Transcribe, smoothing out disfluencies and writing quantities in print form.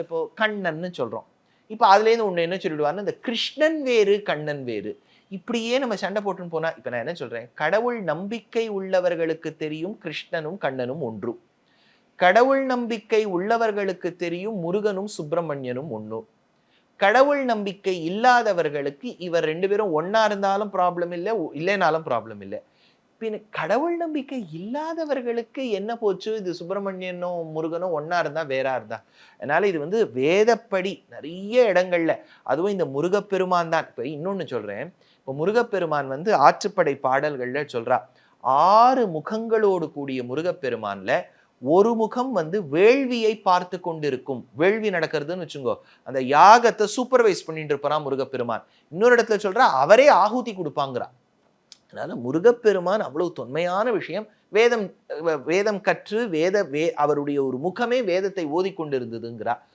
இப்போ கண்ணன்னு சொல்றோம். இப்போ அதுலேருந்து ஒன்று என்ன சொல்லிடுவாருன்னா, இந்த கிருஷ்ணன் வேறு கண்ணன் வேறு. இப்படியே நம்ம சண்டை போட்டுன்னு போனா, இப்ப நான் என்ன சொல்றேன், கடவுள் நம்பிக்கை உள்ளவர்களுக்கு தெரியும் கிருஷ்ணனும் கண்ணனும் ஒன்று. கடவுள் நம்பிக்கை உள்ளவர்களுக்கு தெரியும் முருகனும் சுப்பிரமணியனும் ஒண்ணு. கடவுள் நம்பிக்கை இல்லாதவர்களுக்கு இவர் 2 பேரும் ஒண்ணா இருந்தாலும் ப்ராப்ளம் இல்ல, இல்லைனாலும் ப்ராப்ளம் இல்ல. பின்ன கடவுள் நம்பிக்கை இல்லாதவர்களுக்கு என்ன போச்சு, இது சுப்பிரமணியனும் முருகனும் ஒண்ணா இருந்தா வேறா இருந்தா. அதனால இது வந்து வேதப்படி நிறைய இடங்கள்ல, அதுவும் இந்த முருகப்பெருமான் தான். இப்ப இன்னொன்னு சொல்றேன். இப்ப முருகப்பெருமான் வந்து ஆற்றுப்படை பாடல்கள்ல சொல்றா, 6 முகங்களோடு கூடிய முருகப்பெருமான்ல ஒரு முகம் வந்து வேள்வியை பார்த்து கொண்டிருக்கும். வேள்வி நடக்கிறதுன்னு வச்சுங்கோ, அந்த யாகத்தை சூப்பர்வைஸ் பண்ணிட்டு இருப்பாராம் முருகப்பெருமான். இன்னொரு இடத்துல சொல்றா, அவரே ஆகுதி கொடுப்பாங்கிறா. அதனால முருகப்பெருமான் அவ்வளவு தொன்மையான விஷயம். வேதம் வேதம் கற்று அவருடைய ஒரு முகமே வேதத்தை ஓதிக்கொண்டிருந்ததுங்கிறா.